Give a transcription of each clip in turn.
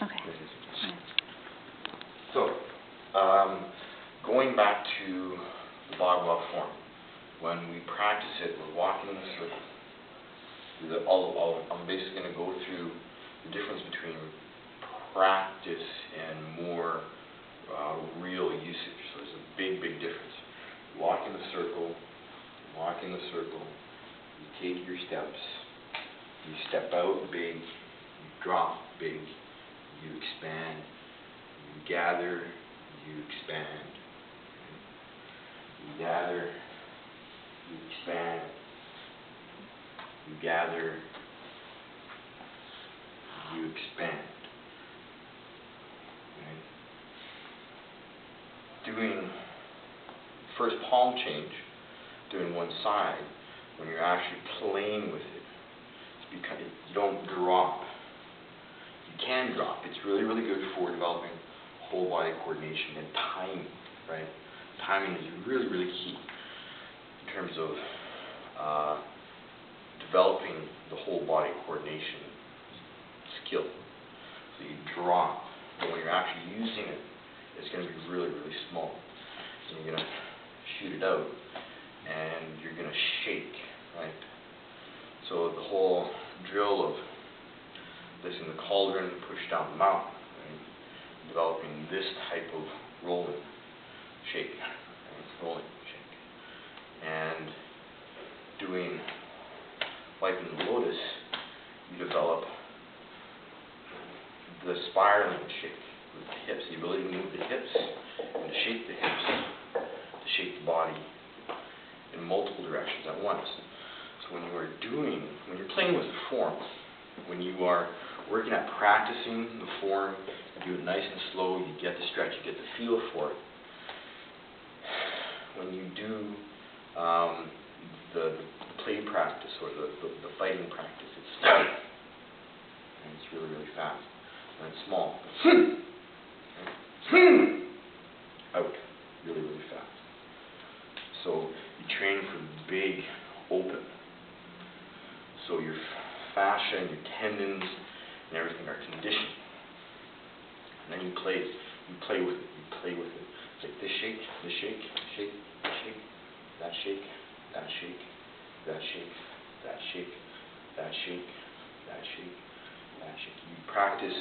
Okay. So, going back to the Baguazhang form, when we practice it, we're walking in a circle. I'm basically going to go through the difference between practice and more real usage. So there's a big, big difference. You walk in the circle, you take your steps, you step out big, you drop big, you expand, you gather, you expand, you gather, you expand, you gather, you expand. Okay. Doing first palm change, doing one side, when you're actually playing with it, it's because you don't drop. You can drop. It's really, really good for developing whole body coordination and timing, right? Timing is really, really key in terms of developing the whole body coordination skill. So you drop, but when you're actually using it, it's going to be really, really small. And you're going to shoot it out, and you're going to shake, right? So the whole drill of lifting the cauldron, push down the mountain, right? Developing this type of rolling, shake, right? Rolling, shake, and doing wiping the lotus, you develop the spiraling shake with the hips, the ability to move the hips and to shake the hips, to shake the body in multiple directions at once. So when you're playing with the form, when you are working at practicing the form, you do it nice and slow, you get the stretch, you get the feel for it. When you do the play practice or the fighting practice, it's slow, and it's really, really fast, and it's small. Out, really, really fast. So you train for big open. So your fascia and your tendons and everything are conditioned. And then you play with it. It's like this shake, shake, shake, that shake, that shake, that shake, that shake, that shake, that shake, that shake. You practice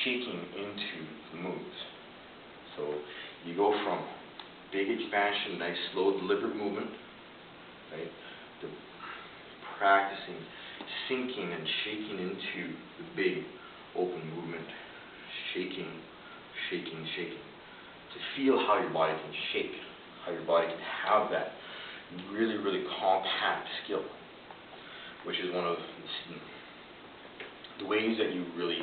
shaking into the moves. So you go from big expansion, nice slow deliberate movement, right, to practicing sinking and shaking into the big open movement, shaking, shaking, shaking, to feel how your body can shake, how your body can have that really, really compact skill, which is one of the ways that you really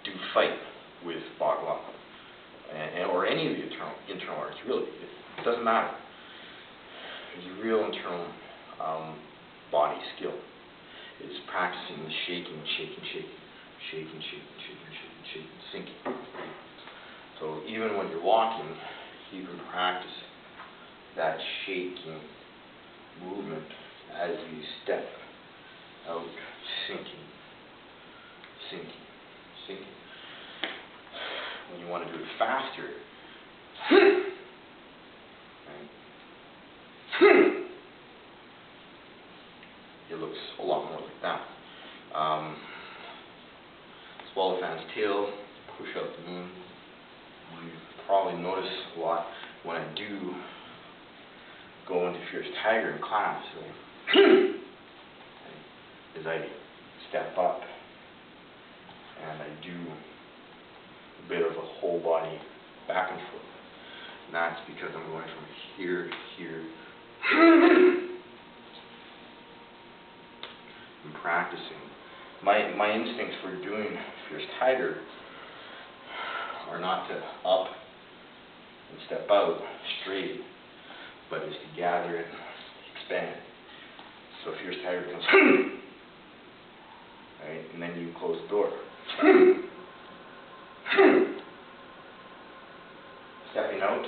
do fight with Baguazhang, or any of the internal arts, really. It doesn't matter. There's a real internal body skill. It's practicing the shaking, shaking, shaking, shaking, shaking, shaking, shaking, shaking, sinking. So even when you're walking, you can practice that shaking movement as you step out, sinking, sinking, sinking. When you want to do it faster, it looks a lot more like that. Swallow fan's tail, push out the moon. You probably notice a lot when I do go into Fierce Tiger in class, as I step up and I do a bit of a whole body back and forth. And that's because I'm going from here to here. I'm practicing. My instincts for doing Fierce Tiger are not to up and step out straight, but is to gather and expand. So Fierce Tiger comes, right, and then you close the door. Stepping out.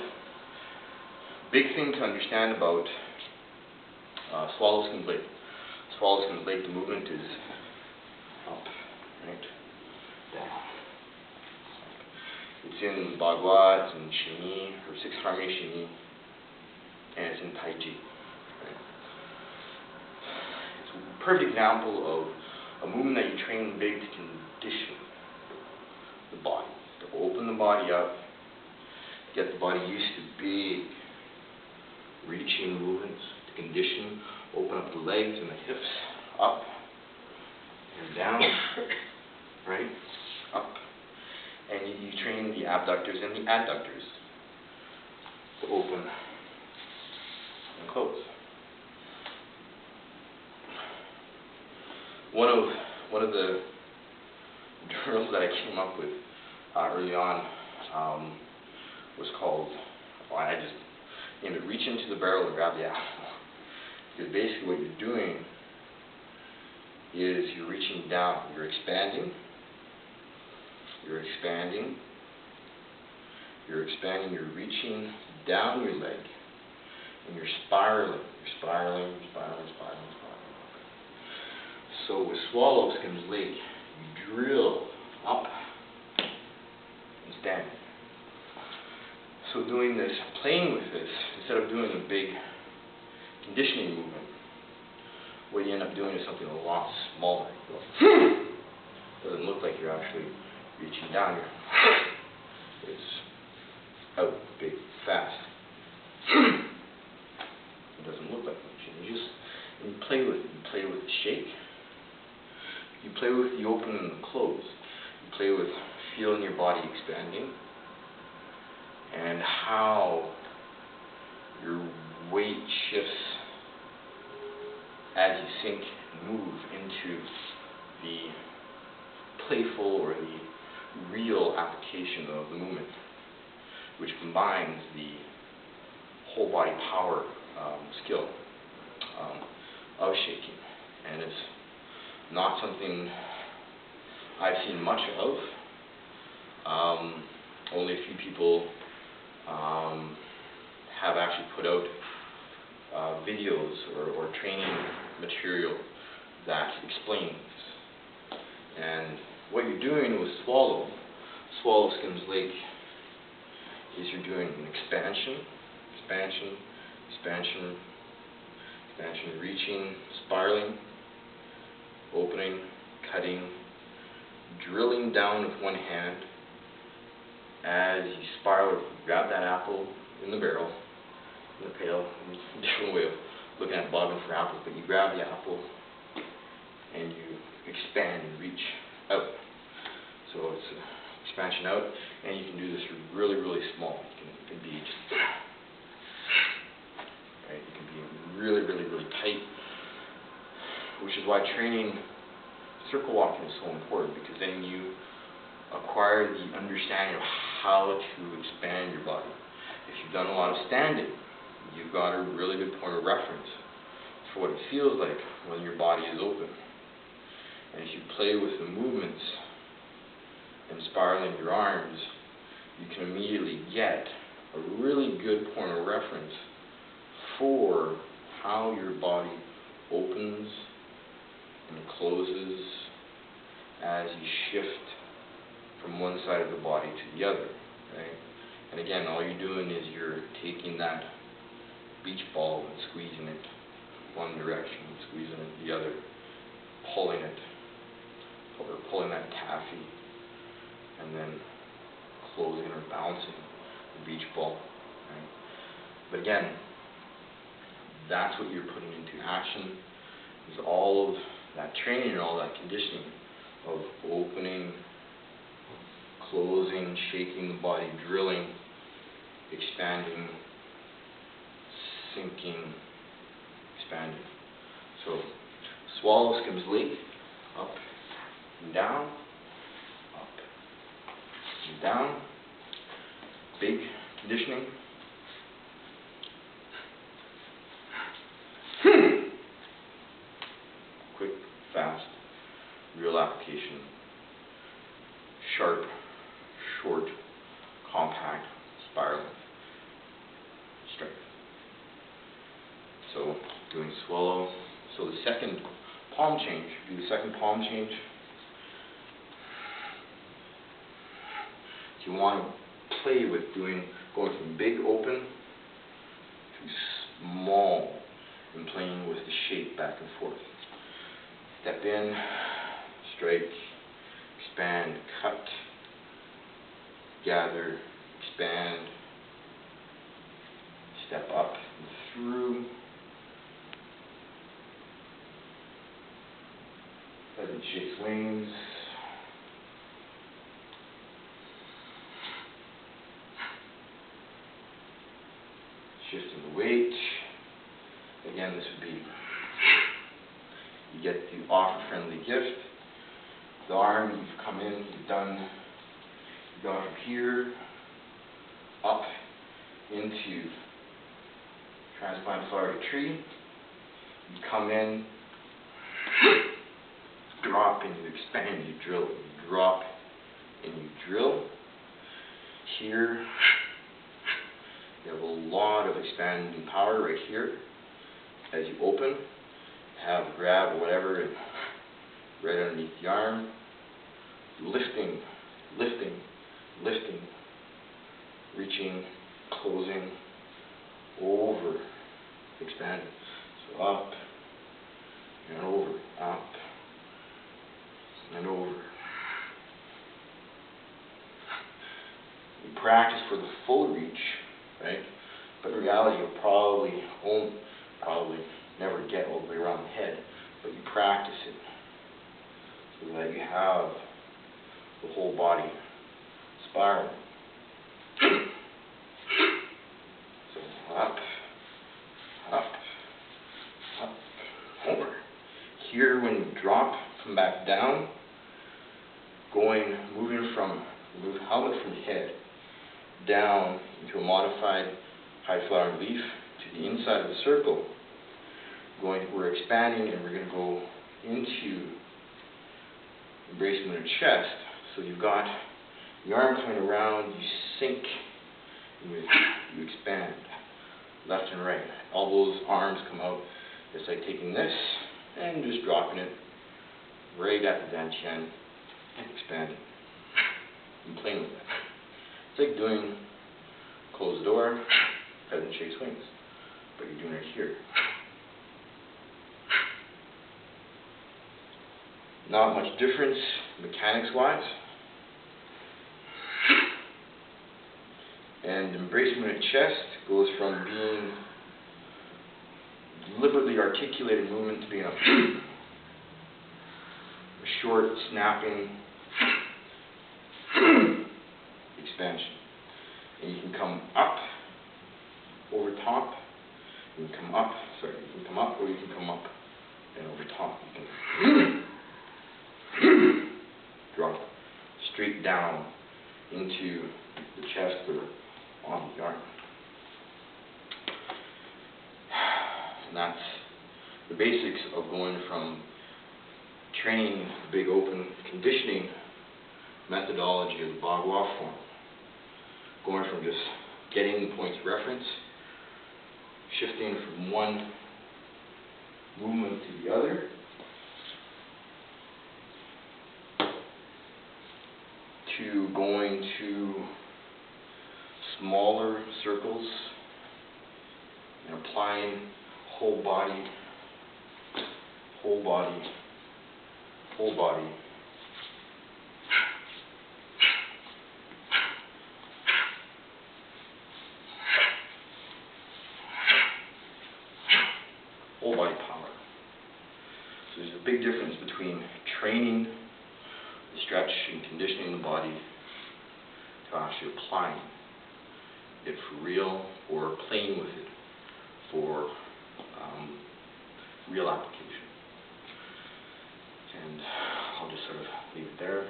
Big thing to understand about swallow skin blade. Swallow skin blade, the movement is up, right, down. It's in Baguazhang, it's in Shini, or Sixth Harmony Shini, and it's in Tai Chi. Right? It's a perfect example of a movement that you train big to condition the body, to open the body up, get the body used to big reaching movements, to condition, open up the legs and the hips, up and down, right, up. And you train the abductors and the adductors to open and close. One of the drills that I came up with early on was called, I just named it reach into the barrel and grab the apple. Because basically what you're doing is you're reaching down, you're expanding, you're reaching down your leg, and you're spiraling. So with swallow skims lake, you drill up and stand. So doing this, playing with this, instead of doing a big conditioning movement, what you end up doing is something a lot smaller. Doesn't look like you're actually reaching down. It's out, big, fast. It doesn't look like much. You play with it. You play with the shake. You play with the open and the close. You play with feeling your body expanding and how your weight shifts as you sink and move into the playful or the real application of the movement, which combines the whole body power skill of shaking. And it's not something I've seen much of. Only a few people have actually put out videos or training material that explains. And what you're doing with swallow skims lake, is you're doing an expansion, reaching, spiraling, opening, cutting, drilling down with one hand. As you spiral, grab that apple in the barrel, in the pail, a different way of looking at bobbing for apples, but you grab the apple and you expand and reach out. So it's an expansion out, and you can do this really, really small. It can be just, right, it can be really, really, really tight, which is why training circle walking is so important, because then you acquire the understanding of how to expand your body. If you've done a lot of standing, you've got a really good point of reference for what it feels like when your body is open. And as you play with the movements and spiraling your arms, you can immediately get a really good point of reference for how your body opens and closes as you shift from one side of the body to the other, right? And again, all you're doing is you're taking that beach ball and squeezing it one direction, squeezing it the other, pulling it, or pulling that taffy, and then closing or bouncing the beach ball, right? But again, that's what you're putting into action, is all of that training and all that conditioning of opening, closing, shaking the body, drilling, expanding, sinking, expanding. So swallow skims lake, up and down, up and down, big conditioning. Quick, fast, real application, sharp, short, compact, spiraling, strength. So doing swallow. So the second palm change, do the second palm change. If you want to play with going from big open to small and playing with the shape back and forth. Step in, strike, expand, cut, gather, expand, step up and through, pheasant shakes wings, shifting the weight. Again, this would be, you get the offer-friendly gift. The arm, you've come in, you've gone from here up into transplant flower to tree. You come in, drop and you expand, you drill, you drop and you drill. Here, you have a lot of expanding power right here. As you open, have grab or whatever and right underneath the arm, lifting, lifting, lifting, reaching, closing, over, expanding. So up and over, up and over. You practice for the full reach, right? But in reality, you'll probably never get all the way around the head, but you practice it so that you have the whole body spiraling. So up, up, up, over. Here, when you drop, come back down, moving from helmet from head down into a modified high flowering leaf to the inside of the circle. We're expanding and we're going to go into embracement of chest. So you've got the arm coming around, you sink, and you expand left and right. Elbows, arms come out. It's like taking this and just dropping it right at the dantian and expanding and playing with it. It's like doing close the door, pheasant shakes wings, but you're doing it here. Not much difference mechanics-wise. And embracement of chest goes from being deliberately articulated movement to being a short, snapping expansion. And you can come up over top, you can come up, you can come up or you can come up and over top. You can drop straight down into the chest or on the arm. And that's the basics of going from training the big open conditioning methodology of the Baguazhang form. Going from just getting the points of reference, shifting from one movement to the other, to going to smaller circles and applying whole body, whole body, whole body, whole body power. So there's a big difference between training the stretch and conditioning the body to actually applying it for real or playing with it for real application. And I'll just sort of leave it there,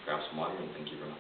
grab some water, and thank you very much.